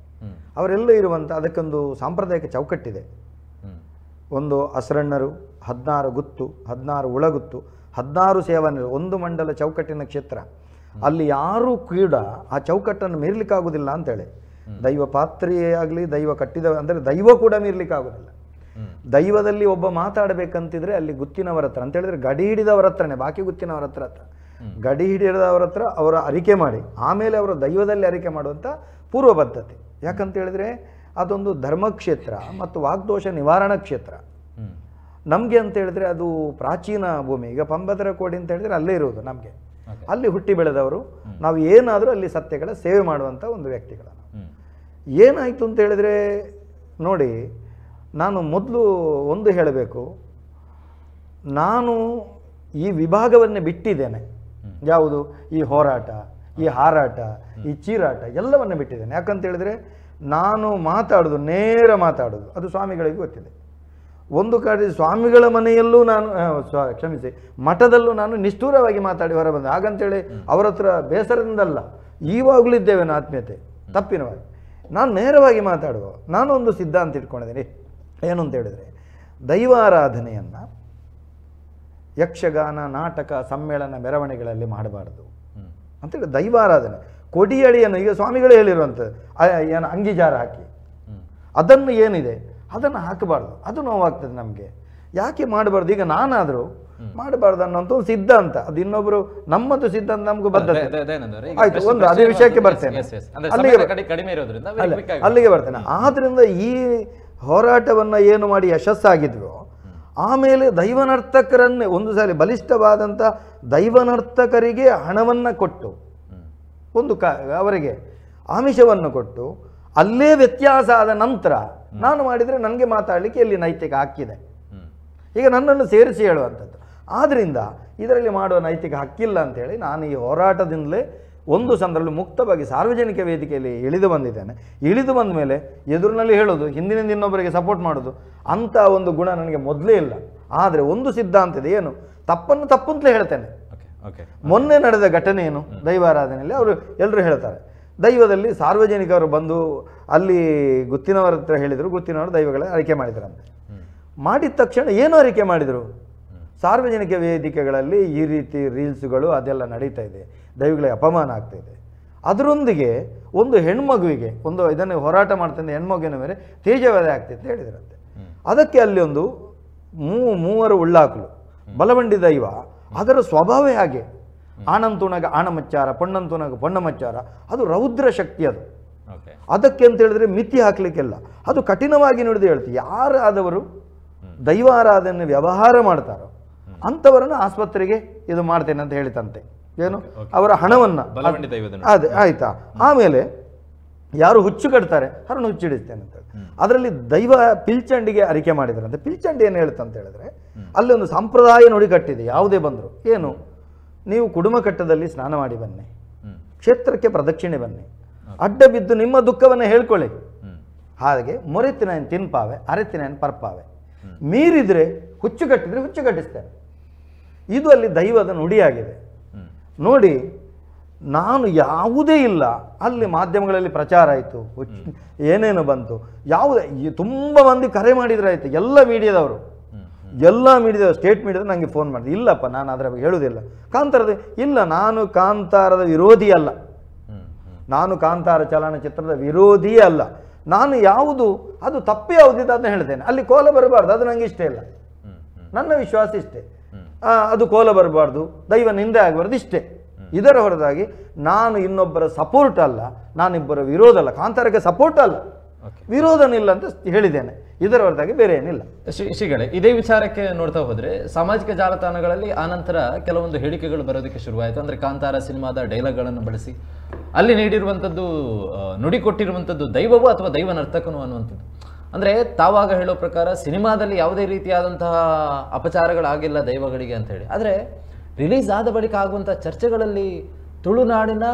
ಅವರೆಲ್ಲ ಇರುವಂಥ ಅದಕ್ಕೊಂದು ಸಾಂಪ್ರದಾಯಿಕ ಚೌಕಟ್ಟಿದೆ. ಒಂದು ಅಸರಣ್ಣರು, 16 ಗುತ್ತು, 16 ಉಳಗುತ್ತು, 16 ಸೇವನರು, ಒಂದು ಮಂಡಲ ಚೌಕಟ್ಟಿನ ಕ್ಷೇತ್ರ. ಅಲ್ಲಿ ಯಾರೂ ಕೂಡ ಆ ಚೌಕಟ್ಟನ್ನು ಮೀರ್ಲಿಕ್ಕಾಗೋದಿಲ್ಲ ಅಂತೇಳಿ, ದೈವ ಪಾತ್ರೆಯೇ ಆಗಲಿ ದೈವ ಕಟ್ಟಿದ ಅಂದರೆ ದೈವ ಕೂಡ ಮೀರ್ಲಿಕ್ಕಾಗೋದಿಲ್ಲ. ದೈವದಲ್ಲಿ ಒಬ್ಬ ಮಾತಾಡಬೇಕಂತಿದ್ರೆ ಅಲ್ಲಿ ಗುತ್ತಿನವರ ಹತ್ರ ಅಂತ ಹೇಳಿದ್ರೆ ಗಡಿ ಹಿಡಿದವರ ಹತ್ರನೇ, ಬಾಕಿ ಗುತ್ತಿನವರ ಹತ್ರ ಗಡಿ ಹಿಡಿದವರ ಹತ್ರ ಅವರ ಅರಿಕೆ ಮಾಡಿ ಆಮೇಲೆ ಅವರು ದೈವದಲ್ಲಿ ಅರಿಕೆ ಮಾಡುವಂಥ ಪೂರ್ವ ಪದ್ಧತಿ. ಯಾಕಂತ ಹೇಳಿದ್ರೆ ಅದೊಂದು ಧರ್ಮಕ್ಷೇತ್ರ ಮತ್ತು ವಾಗ್ದೋಷ ನಿವಾರಣಾ ಕ್ಷೇತ್ರ. ನಮಗೆ ಅಂತ ಹೇಳಿದ್ರೆ ಅದು ಪ್ರಾಚೀನ ಭೂಮಿ. ಈಗ ಪಂಬತರ ಕೋಡಿ ಅಂತ ಹೇಳಿದ್ರೆ ಅಲ್ಲೇ ಇರುವುದು ನಮಗೆ, ಅಲ್ಲಿ ಹುಟ್ಟಿ ಬೆಳೆದವರು ನಾವು ಏನಾದರೂ ಅಲ್ಲಿ ಸತ್ಯಗಳ ಸೇವೆ ಮಾಡುವಂಥ ಒಂದು ವ್ಯಕ್ತಿಗಳನ್ನು. ಏನಾಯಿತು ಅಂತ ಹೇಳಿದ್ರೆ ನೋಡಿ, ನಾನು ಮೊದಲು ಒಂದು ಹೇಳಬೇಕು, ನಾನು ಈ ವಿಭಾಗವನ್ನೇ ಬಿಟ್ಟಿದ್ದೇನೆ. ಯಾವುದು ಈ ಹೋರಾಟ, ಈ ಹಾರಾಟ, ಈ ಚೀರಾಟ ಎಲ್ಲವನ್ನ ಬಿಟ್ಟಿದ್ದೇನೆ. ಯಾಕಂತ ಹೇಳಿದ್ರೆ ನಾನು ಮಾತಾಡೋದು ನೇರ ಮಾತಾಡೋದು ಅದು ಸ್ವಾಮಿಗಳಿಗೆ ಗೊತ್ತಿದೆ. ಒಂದು ಕಡೆ ಸ್ವಾಮಿಗಳ ಮನೆಯಲ್ಲೂ ನಾನು ಕ್ಷಮಿಸಿ ಮಠದಲ್ಲೂ ನಾನು ನಿಷ್ಠೂರವಾಗಿ ಮಾತಾಡಿ ಹೊರ ಬಂದೆ. ಹಾಗಂತೇಳಿ ಅವರ ಹತ್ರ ಬೇಸರದಿಂದಲ್ಲ, ಈವಾಗಲೂ ಇದ್ದೇವೆ ಆತ್ಮೀಯತೆ ತಪ್ಪಿನವಾಗಿ ನಾನು ನೇರವಾಗಿ ಮಾತಾಡುವ. ನಾನು ಒಂದು ಸಿದ್ಧಾಂತ ಇಟ್ಕೊಂಡಿದ್ದೀನಿ, ಏನು ಅಂತ ಹೇಳಿದರೆ ದೈವಾರಾಧನೆಯನ್ನು ಯಕ್ಷಗಾನ, ನಾಟಕ, ಸಮ್ಮೇಳನ, ಮೆರವಣಿಗೆಗಳಲ್ಲಿ ಮಾಡಬಾರ್ದು ಅಂತೇಳಿ ದೈವಾರಾಧನೆ. ಕೊಡಿಯಡಿಯನ್ನು ಈಗ ಸ್ವಾಮಿಗಳೇ ಹೇಳಿರುವಂಥದ್ದು, ಏನು ಅಂಗಿಜಾರ ಹಾಕಿ ಅದನ್ನು ಏನಿದೆ ಅದನ್ನು ಹಾಕಬಾರ್ದು. ಅದು ನೋವಾಗ್ತದೆ ನಮಗೆ. ಯಾಕೆ ಮಾಡಬಾರ್ದು? ಈಗ ನಾನಾದರೂ ಮಾಡಬಾರ್ದು ಅನ್ನೋಂಥ ಒಂದು ಸಿದ್ಧಾಂತ, ಅದು ಇನ್ನೊಬ್ರು ನಮ್ಮದು ಸಿದ್ಧಾಂತ ನಮಗೂ ಬದ್ಧತೆ. ಆಯ್ತು, ಒಂದು ಅದೇ ವಿಷಯಕ್ಕೆ ಬರ್ತೇನೆ, ಅಲ್ಲಿಗೆ ಬರ್ತೇನೆ. ಆದ್ರಿಂದ ಈ ಹೋರಾಟವನ್ನು ಏನು ಮಾಡಿ ಯಶಸ್ಸಾಗಿದ್ವು, ಆಮೇಲೆ ದೈವನರ್ತಕರನ್ನೇ ಒಂದು ಸಾರಿ ಬಲಿಷ್ಠವಾದಂಥ ದೈವನರ್ತಕರಿಗೆ ಹಣವನ್ನು ಕೊಟ್ಟು ಒಂದು ಅವರಿಗೆ ಆಮಿಷವನ್ನು ಕೊಟ್ಟು ಅಲ್ಲೇ ವ್ಯತ್ಯಾಸ ಆದ ನಂತರ ನಾನು ಮಾಡಿದರೆ ನನಗೆ ಮಾತಾಡಲಿಕ್ಕೆ ಎಲ್ಲಿ ನೈತಿಕ ಹಕ್ಕಿದೆ? ಈಗ ನನ್ನನ್ನು ಸೇರಿಸಿ ಹೇಳುವಂಥದ್ದು. ಆದ್ದರಿಂದ ಇದರಲ್ಲಿ ಮಾಡುವ ನೈತಿಕ ಹಕ್ಕಿಲ್ಲ ಅಂತೇಳಿ ನಾನು ಈ ಹೋರಾಟದಿಂದಲೇ ಒಂದು ಸಂದರ್ಭದಲ್ಲಿ ಮುಕ್ತವಾಗಿ ಸಾರ್ವಜನಿಕ ವೇದಿಕೆಯಲ್ಲಿ ಇಳಿದು ಬಂದಿದ್ದೇನೆ. ಇಳಿದು ಬಂದ ಮೇಲೆ ಎದುರಿನಲ್ಲಿ ಹೇಳೋದು, ಹಿಂದಿನಿಂದ ಇನ್ನೊಬ್ಬರಿಗೆ ಸಪೋರ್ಟ್ ಮಾಡೋದು ಅಂಥ ಒಂದು ಗುಣ ನನಗೆ ಮೊದಲೇ ಇಲ್ಲ. ಆದರೆ ಒಂದು ಸಿದ್ಧಾಂತ ಇದೆ, ಏನು ತಪ್ಪನ್ನು ತಪ್ಪು ಅಂತಲೇ ಹೇಳ್ತೇನೆ. ಮೊನ್ನೆ ನಡೆದ ಘಟನೆ ಏನು, ದೈವಾರಾಧನೆಯಲ್ಲಿ ಅವರು ಎಲ್ಲರೂ ಹೇಳ್ತಾರೆ, ದೈವದಲ್ಲಿ ಸಾರ್ವಜನಿಕರು ಬಂದು ಅಲ್ಲಿ ಗುತ್ತಿನವರ ಹತ್ರ ಹೇಳಿದರು, ಗುತ್ತಿನವರು ದೈವಗಳ ಅರಿಕೆ ಮಾಡಿದ್ರಂತೆ. ಮಾಡಿದ ತಕ್ಷಣ ಏನು ಅರಿಕೆ ಮಾಡಿದರು? ಸಾರ್ವಜನಿಕ ವೇದಿಕೆಗಳಲ್ಲಿ ಈ ರೀತಿ ರೀಲ್ಸ್ಗಳು ಅದೆಲ್ಲ ನಡೀತಾ ಇದೆ, ದೈವಗಳಿಗೆ ಅಪಮಾನ ಆಗ್ತಾ ಇದೆ. ಅದರೊಂದಿಗೆ ಒಂದು ಹೆಣ್ಮಗುವಿಗೆ ಒಂದು ಇದನ್ನು ಹೋರಾಟ ಮಾಡ್ತಿದ್ದ ಹೆಣ್ಮಗುವಿನ ಮೇಲೆ ತೇಜವಧೆ ಆಗ್ತಿದೆ ಅಂತ ಹೇಳಿದ್ರಂತೆ. ಅದಕ್ಕೆ ಅಲ್ಲಿ ಒಂದು ಮೂವರು ಉಳ್ಳಾಕಲು ಬಲವಂಡಿ ದೈವ ಅದರ ಸ್ವಭಾವವೇ ಹಾಗೆ. ಆಣಂತುಣಗ ಆಣಮಚ್ಚಾರ, ಪೊಣ್ಣಂತುಣಗ ಪೊಣ್ಣಮಚ್ಚಾರ, ಅದು ರೌದ್ರ ಶಕ್ತಿ. ಅದು ಅದಕ್ಕೆ ಅಂತ ಹೇಳಿದ್ರೆ ಮಿತಿ ಹಾಕ್ಲಿಕ್ಕೆಲ್ಲ, ಅದು ಕಠಿಣವಾಗಿ ನುಡಿದು ಹೇಳ್ತೀವಿ. ಯಾರಾದವರು ದೈವಾರಾಧನೆ ವ್ಯವಹಾರ ಮಾಡ್ತಾರೋ ಅಂಥವರನ್ನು ಆಸ್ಪತ್ರೆಗೆ ಇದು ಮಾಡ್ತೇನೆ ಅಂತ ಹೇಳಿತಂತೆ. ಏನು ಅವರ ಹಣವನ್ನು ಅದೇ ಆಯ್ತಾ. ಆಮೇಲೆ ಯಾರು ಹುಚ್ಚು ಕಟ್ತಾರೆ ಅವ್ರನ್ನ ಹುಚ್ಚಿಡಿಸ್ತೇನೆ ಅಂತ ಹೇಳಿ ಅದರಲ್ಲಿ ದೈವ ಪಿಲ್ಚಂಡಿಗೆ ಅರಿಕೆ ಮಾಡಿದ್ರಂತೆ. ಪಿಲ್ಚಂಡಿ ಏನು ಹೇಳುತ್ತಂತ ಹೇಳಿದ್ರೆ, ಅಲ್ಲಿ ಒಂದು ಸಂಪ್ರದಾಯ ನುಡಿ ಕಟ್ಟಿದೆ. ಯಾವುದೇ ಬಂದರು ಏನು, ನೀವು ಕುಡುಮ ಕಟ್ಟದಲ್ಲಿ ಸ್ನಾನ ಮಾಡಿ ಬನ್ನಿ, ಕ್ಷೇತ್ರಕ್ಕೆ ಪ್ರದಕ್ಷಿಣೆ ಬನ್ನಿ, ಅಡ್ಡ ಬಿದ್ದು ನಿಮ್ಮ ದುಃಖವನ್ನು ಹೇಳ್ಕೊಳ್ಳಿ. ಹಾಗೆ ಮೊರೆತಿನ ತಿನ್ಪಾವೆ, ಅರೆತಿನ ಪರ್ಪಾವೆ, ಮೀರಿದ್ರೆ ಹುಚ್ಚು ಕಟ್ಟಿದ್ರೆ ಹುಚ್ಚು ಕಟ್ಟಿಸ್ತೇನೆ. ಇದು ಅಲ್ಲಿ ದೈವದ ನುಡಿಯಾಗಿದೆ. ನೋಡಿ, ನಾನು ಯಾವುದೇ ಇಲ್ಲ, ಅಲ್ಲಿ ಮಾಧ್ಯಮಗಳಲ್ಲಿ ಪ್ರಚಾರ ಆಯಿತು, ಏನೇನು ಬಂತು, ಯಾವುದೇ ತುಂಬ ಮಂದಿ ಕರೆ ಮಾಡಿದ್ರೆ ಆಯಿತು. ಎಲ್ಲ ಮೀಡಿಯಾದವರು ಸ್ಟೇಟ್ ಮೀಡಿಯಾದವರು ನನಗೆ ಫೋನ್ ಮಾಡಿದೆ. ಇಲ್ಲಪ್ಪ, ನಾನು ಅದರ ಬಗ್ಗೆ ಹೇಳುವುದಿಲ್ಲ. ಕಾಂತಾರದ ಇಲ್ಲ, ನಾನು ಕಾಂತಾರದ ವಿರೋಧಿ ಅಲ್ಲ, ನಾನು ಕಾಂತಾರ ಚಲನಚಿತ್ರದ ವಿರೋಧಿಯೇ ಅಲ್ಲ. ನಾನು ಯಾವುದು ಅದು ತಪ್ಪು ಯಾವುದಿದೆ ಅದನ್ನು ಹೇಳ್ತೇನೆ. ಅಲ್ಲಿ ಕೋಲ ಬರಬಾರ್ದು, ಅದು ನನಗೆ ಇಷ್ಟ ಇಲ್ಲ. ನನ್ನ ವಿಶ್ವಾಸ ಇಷ್ಟೇ, ಅದು ಕೋಲ ಬರಬಾರ್ದು, ದೈವ ನಿಂದೆ ಆಗಬಾರ್ದು, ಇಷ್ಟೇ. ಇದರ ಹೊರತಾಗಿ ನಾನು ಇನ್ನೊಬ್ಬರ ಸಪೋರ್ಟ್ ಅಲ್ಲ, ನಾನಿಬ್ಬರ ವಿರೋಧ ಅಲ್ಲ, ಕಾಂತಾರಕ್ಕೆ ಸಪೋರ್ಟ್ ಅಲ್ಲ, ವಿರೋಧನಿಲ್ಲ ಅಂತ ಹೇಳಿದ್ದೇನೆ. ಇದರ ಹೊರತಾಗಿ ಬೇರೆ ಏನಿಲ್ಲ. ಶ್ರೀಗಳೇ, ಇದೇ ವಿಚಾರಕ್ಕೆ ನೋಡ್ತಾ ಹೋದ್ರೆ ಸಾಮಾಜಿಕ ಜಾಲತಾಣಗಳಲ್ಲಿ ಆನಂತರ ಕೆಲವೊಂದು ಹೇಳಿಕೆಗಳು ಬರೋದಕ್ಕೆ ಶುರುವಾಯಿತು. ಅಂದರೆ ಕಾಂತಾರ ಸಿನಿಮಾದ ಡೈಲಾಗ್ಗಳನ್ನು ಬಳಸಿ ಅಲ್ಲಿ ನೀಡಿರುವಂಥದ್ದು, ನುಡಿ ಕೊಟ್ಟಿರುವಂಥದ್ದು ದೈವವೋ ಅಥವಾ ದೈವ ನರ್ತಕನೋ ಅನ್ನುವಂಥದ್ದು. ಅಂದರೆ ತಾವಾಗ ಹೇಳೋ ಪ್ರಕಾರ ಸಿನಿಮಾದಲ್ಲಿ ಯಾವುದೇ ರೀತಿಯಾದಂತಹ ಅಪಚಾರಗಳಾಗಿಲ್ಲ ದೈವಗಳಿಗೆ ಅಂತ ಹೇಳಿ. ಆದರೆ ರಿಲೀಸ್ ಆದ ಬಳಿಕ ಆಗುವಂಥ ಚರ್ಚೆಗಳಲ್ಲಿ ತುಳುನಾಡಿನ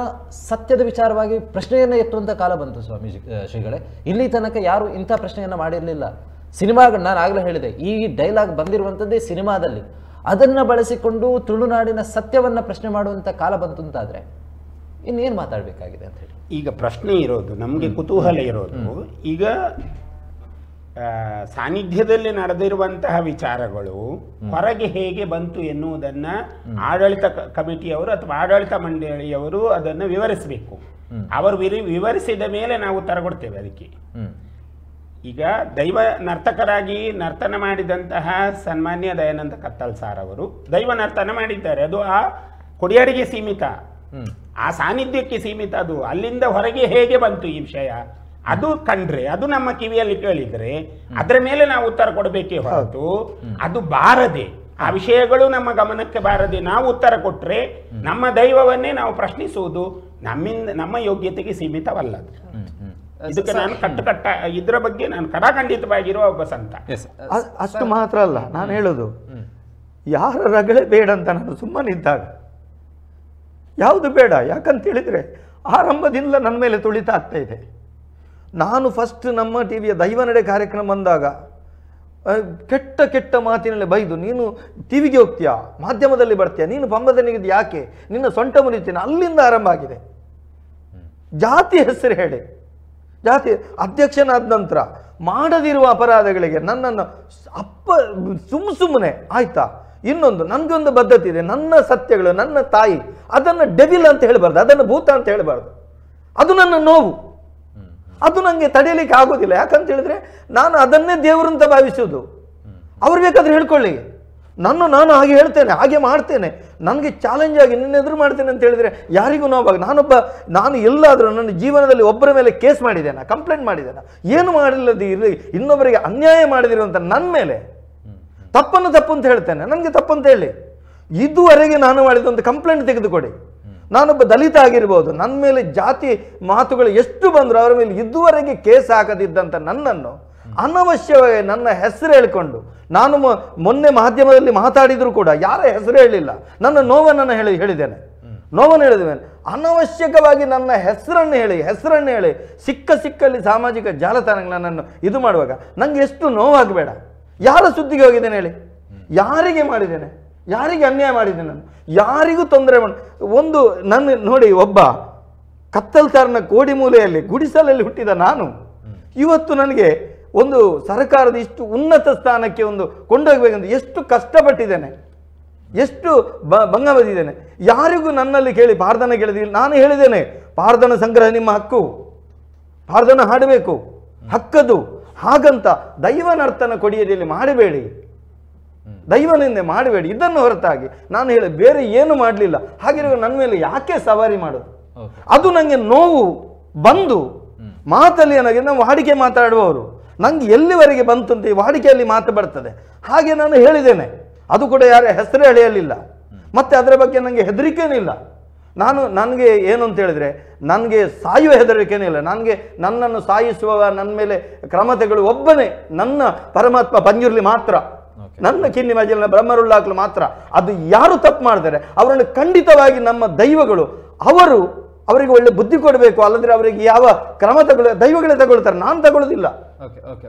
ಸತ್ಯದ ವಿಚಾರವಾಗಿ ಪ್ರಶ್ನೆಯನ್ನು ಎತ್ತುವಂಥ ಕಾಲ ಬಂತು ಸ್ವಾಮೀಜಿ ಶ್ರೀಗಳೇ. ಇಲ್ಲಿ ತನಕ ಯಾರು ಇಂಥ ಪ್ರಶ್ನೆಯನ್ನು ಮಾಡಿರಲಿಲ್ಲ. ಸಿನಿಮಾಗಳು ನಾನು ಆಗಲೇ ಹೇಳಿದೆ, ಈ ಡೈಲಾಗ್ ಬಂದಿರುವಂಥದ್ದೇ ಸಿನಿಮಾದಲ್ಲಿ, ಅದನ್ನು ಬಳಸಿಕೊಂಡು ತುಳುನಾಡಿನ ಸತ್ಯವನ್ನು ಪ್ರಶ್ನೆ ಮಾಡುವಂಥ ಕಾಲ ಬಂತು ಅಂತಾದರೆ ಇನ್ನೇನು ಮಾತಾಡಬೇಕಾಗಿದೆ ಅಂತ ಹೇಳಿ ಈಗ ಪ್ರಶ್ನೆ ಇರೋದು, ನಮಗೆ ಕುತೂಹಲ ಇರೋದು, ಈಗ ಸಾನ್ನಿಧ್ಯದಲ್ಲಿ ನಡೆದಿರುವಂತಹ ವಿಚಾರಗಳು ಹೊರಗೆ ಹೇಗೆ ಬಂತು ಎನ್ನುವುದನ್ನ ಆಡಳಿತ ಕಮಿಟಿಯವರು ಅಥವಾ ಆಡಳಿತ ಮಂಡಳಿಯವರು ಅದನ್ನು ವಿವರಿಸಬೇಕು. ಅವರು ವಿವರಿಸಿದ ಮೇಲೆ ನಾವು ಉತ್ತರ ಕೊಡ್ತೇವೆ ಅದಕ್ಕೆ. ಈಗ ದೈವ ನರ್ತಕರಾಗಿ ನರ್ತನ ಮಾಡಿದಂತಹ ಸನ್ಮಾನ್ಯ ದಯಾನಂದ ಕತ್ತಲ್ ಸಾರ್ ಅವರು ದೈವ ನರ್ತನ ಮಾಡಿದ್ದಾರೆ. ಅದು ಆ ಕೊಡಿಯಾರಿಗೆ ಸೀಮಿತ, ಆ ಸಾನ್ನಿಧ್ಯಕ್ಕೆ ಸೀಮಿತ. ಅದು ಅಲ್ಲಿಂದ ಹೊರಗೆ ಹೇಗೆ ಬಂತು ಈ ವಿಷಯ, ಅದು ಕಂಡ್ರೆ, ಅದು ನಮ್ಮ ಕಿವಿಯಲ್ಲಿ ಕೇಳಿದ್ರೆ ಅದರ ಮೇಲೆ ನಾವು ಉತ್ತರ ಕೊಡಬೇಕೇ ಹೊರತು ಅದು ಬಾರದೆ, ಆ ವಿಷಯಗಳು ನಮ್ಮ ಗಮನಕ್ಕೆ ಬಾರದೆ ನಾವು ಉತ್ತರ ಕೊಟ್ರೆ ನಮ್ಮ ದೈವವನ್ನೇ ನಾವು ಪ್ರಶ್ನಿಸುವುದು ನಮ್ಮ ಯೋಗ್ಯತೆಗೆ ಸೀಮಿತವಲ್ಲ. ಇದಕ್ಕೆ ನಾನು ಕಟ್ಟ ಇದರ ಬಗ್ಗೆ ನಾನು ಕಡಾಖಂಡಿತವಾಗಿರುವ ಒಬ್ಬ ಸಂತ. ಅಷ್ಟು ಮಾತ್ರ ಅಲ್ಲ, ನಾನು ಹೇಳೋದು ಯಾರ ರಗಳೆ ಬೇಡ ಅಂತ ನಾನು ಸುಮ್ಮನಿದ್ದಾಗ ಯಾವುದು ಬೇಡ. ಯಾಕಂತ ಹೇಳಿದ್ರೆ ಆರಂಭದಿಂದ ನನ್ನ ಮೇಲೆ ತುಳಿತ ಆಗ್ತಾ ಇದೆ. ನಾನು ಫಸ್ಟ್ ನಮ್ಮ ಟಿವಿಯ ದೈವನಡೆ ಕಾರ್ಯಕ್ರಮ ಬಂದಾಗ ಕೆಟ್ಟ ಕೆಟ್ಟ ಮಾತಿನಲ್ಲಿ ಬೈದು, ನೀನು ಟಿವಿಗೆ ಹೋಗ್ತೀಯಾ, ಮಾಧ್ಯಮದಲ್ಲಿ ಬರ್ತೀಯಾ, ನೀನು ಪಂಬದನಿಗಿದ್ದು ಯಾಕೆ, ನಿನ್ನ ಸೊಂಟ ಮುರಿತೀನಿ, ಅಲ್ಲಿಂದ ಆರಂಭ ಆಗಿದೆ. ಜಾತಿ ಹೆಸರು ಹೇಳಿ, ಜಾತಿ ಅಧ್ಯಕ್ಷನಾದ ನಂತರ ಮಾಡದಿರುವ ಅಪರಾಧಗಳಿಗೆ ನನ್ನನ್ನು ಸುಮ್ಮನೆ ಆಯ್ತಾ. ಇನ್ನೊಂದು, ನನಗೊಂದು ಬದ್ಧತೆ ಇದೆ, ನನ್ನ ಸತ್ಯಗಳು, ನನ್ನ ತಾಯಿ, ಅದನ್ನು ಡೆವಿಲ್ ಅಂತ ಹೇಳಬಾರ್ದು, ಅದನ್ನು ಭೂತ ಅಂತ ಹೇಳಬಾರ್ದು. ಅದು ನನ್ನ ನೋವು, ಅದು ನನಗೆ ತಡೆಯಲಿಕ್ಕೆ ಆಗೋದಿಲ್ಲ. ಯಾಕಂತ ಹೇಳಿದ್ರೆ ನಾನು ಅದನ್ನೇ ದೇವರಂತ ಭಾವಿಸೋದು. ಅವ್ರು ಬೇಕಾದ್ರೆ ಹೇಳ್ಕೊಳ್ಳಿ, ನಾನು ಹಾಗೆ ಹೇಳ್ತೇನೆ, ಹಾಗೆ ಮಾಡ್ತೇನೆ, ನನಗೆ ಚಾಲೆಂಜ್ ಆಗಿ ನಿನ್ನ ಎದುರು ಮಾಡ್ತೇನೆ ಅಂತ ಹೇಳಿದ್ರೆ ಯಾರಿಗೂ ನೋವಾಗ. ನಾನು ಎಲ್ಲಾದರೂ ನನ್ನ ಜೀವನದಲ್ಲಿ ಒಬ್ಬರ ಮೇಲೆ ಕೇಸ್ ಮಾಡಿದ್ದೇನೆ, ಕಂಪ್ಲೇಂಟ್ ಮಾಡಿದ್ದೇನೆ, ಏನು ಮಾಡಿಲ್ಲದೆ ಇರಲಿ, ಇನ್ನೊಬ್ಬರಿಗೆ ಅನ್ಯಾಯ ಮಾಡಿದಿರುವಂಥ ನನ್ನ ಮೇಲೆ ತಪ್ಪು ಅಂತ ಹೇಳ್ತೇನೆ. ನನಗೆ ತಪ್ಪು ಅಂತ ಹೇಳಿ, ಇದುವರೆಗೆ ನಾನು ಮಾಡಿದಂಥ ಕಂಪ್ಲೇಂಟ್ ತೆಗೆದುಕೊಡಿ. ನಾನೊಬ್ಬ ದಲಿತ ಆಗಿರ್ಬೋದು, ನನ್ನ ಮೇಲೆ ಜಾತಿ ಮಾತುಗಳು ಎಷ್ಟು ಬಂದರೂ ಅವರ ಮೇಲೆ ಇದುವರೆಗೆ ಕೇಸ್ ಹಾಕದಿದ್ದಂಥ ನನ್ನನ್ನು ಅನವಶ್ಯವಾಗಿ ನನ್ನ ಹೆಸರು ಹೇಳಿಕೊಂಡು, ನಾನು ಮೊನ್ನೆ ಮಾಧ್ಯಮದಲ್ಲಿ ಮಾತಾಡಿದರೂ ಕೂಡ ಯಾರ ಹೆಸರು ಹೇಳಿಲ್ಲ, ನನ್ನ ನೋವನ್ನು ಹೇಳಿದ್ದೇನೆ, ನೋವನ್ನು ಹೇಳಿದ್ದೇನೆ. ಅನವಶ್ಯಕವಾಗಿ ನನ್ನ ಹೆಸರನ್ನು ಹೇಳಿ ಸಿಕ್ಕಲ್ಲಿ ಸಾಮಾಜಿಕ ಜಾಲತಾಣಗಳನ್ನು ಇದು ಮಾಡುವಾಗ ನನಗೆ ಎಷ್ಟು ನೋವಾಗಬೇಡ. ಯಾರ ಸುದ್ದಿಗೆ ಹೋಗಿದ್ದೇನೆ ಹೇಳಿ, ಯಾರಿಗೆ ಮಾಡಿದ್ದೇನೆ, ಯಾರಿಗೆ ಅನ್ಯಾಯ ಮಾಡಿದ್ದೇನೆ, ನಾನು ಯಾರಿಗೂ ತೊಂದರೆ ಒಂದು ನನ್ನ ನೋಡಿ, ಒಬ್ಬ ಕತ್ತಲ್ತಾರನ ಕೋಡಿ ಮೂಲೆಯಲ್ಲಿ ಗುಡಿಸಲಲ್ಲಿ ಹುಟ್ಟಿದ ನಾನು ಇವತ್ತು ನನಗೆ ಒಂದು ಸರ್ಕಾರದ ಇಷ್ಟು ಉನ್ನತ ಸ್ಥಾನಕ್ಕೆ ಒಂದು ಕೊಂಡೋಗ್ಬೇಕಂತ ಎಷ್ಟು ಕಷ್ಟಪಟ್ಟಿದ್ದೇನೆ, ಎಷ್ಟು ಭಂಗ ಬದಿದ್ದೇನೆ. ಯಾರಿಗೂ ನನ್ನಲ್ಲಿ ಕೇಳಿ ಪಾರ್ಧನ ಕೇಳಿದಿಲ್ಲ. ನಾನು ಹೇಳಿದ್ದೇನೆ, ಪಾರ್ಧನ ಸಂಗ್ರಹ ನಿಮ್ಮ ಹಕ್ಕು, ಪಾರ್ಧನ ಹಾಡಬೇಕು, ಹಕ್ಕದು. ಹಾಗಂತ ದೈವ ನರ್ತನ ಕೊಡಿಯಲ್ಲಿ ಮಾಡಬೇಡಿ. ದೈವನಿಂದೆ ಮಾಡಬೇಡಿ. ಇದನ್ನು ಹೊರತಾಗಿ ನಾನು ಹೇಳಿ ಬೇರೆ ಏನು ಮಾಡಲಿಲ್ಲ. ಹಾಗಿರುವಾಗ ನನ್ನ ಮೇಲೆ ಯಾಕೆ ಸವಾರಿ ಮಾಡೋದು? ಅದು ನನಗೆ ನೋವು ಬಂದು ಮಾತಲ್ಲಿ ಏನಾಗಿದೆ, ನಾವು ವಾಡಿಕೆ ಮಾತಾಡುವವರು, ನಂಗೆ ಎಲ್ಲಿವರೆಗೆ ಬಂತು ಅಂತ ವಾಡಿಕೆಯಲ್ಲಿ ಮಾತು ಬರ್ತದೆ. ಹಾಗೆ ನಾನು ಹೇಳಿದ್ದೇನೆ, ಅದು ಕೂಡ ಯಾರ ಹೆಸರು ಎಳೆಯಲಿಲ್ಲ. ಮತ್ತೆ ಅದರ ಬಗ್ಗೆ ನನಗೆ ಹೆದರಿಕೆನಿಲ್ಲ. ನನಗೆ ಏನು ಅಂತ ಹೇಳಿದ್ರೆ, ನನಗೆ ಸಾಯುವ ಹೆದರಿಕೆನಿಲ್ಲ. ನನ್ನನ್ನು ಸಾಯಿಸುವ ನನ್ನ ಮೇಲೆ ಕ್ರಮ ತೆಗೆದು ಒಬ್ಬನೇ ನನ್ನ ಪರಮಾತ್ಮ ಪಂಜುರ್ಲಿ ಮಾತ್ರ, ನನ್ನ ಕಿನ್ನಿ ಮಜಲಿನ ಬ್ರಹ್ಮರುಳ್ಳಾಕ್ಲು ಮಾತ್ರ. ಅದು ಯಾರು ತಪ್ಪು ಮಾಡ್ತಾರೆ ಅವರನ್ನು ಖಂಡಿತವಾಗಿ ನಮ್ಮ ದೈವಗಳು ಅವರಿಗೆ ಒಳ್ಳೆ ಬುದ್ಧಿ ಕೊಡಬೇಕು. ಅಲ್ಲದ್ರೆ ಅವರಿಗೆ ಯಾವ ಕ್ರಮ ದೈವಗಳೇ ತಗೊಳ್ತಾರೆ, ನಾನು ತಗೊಳ್ಳೋದಿಲ್ಲ. ಓಕೆ.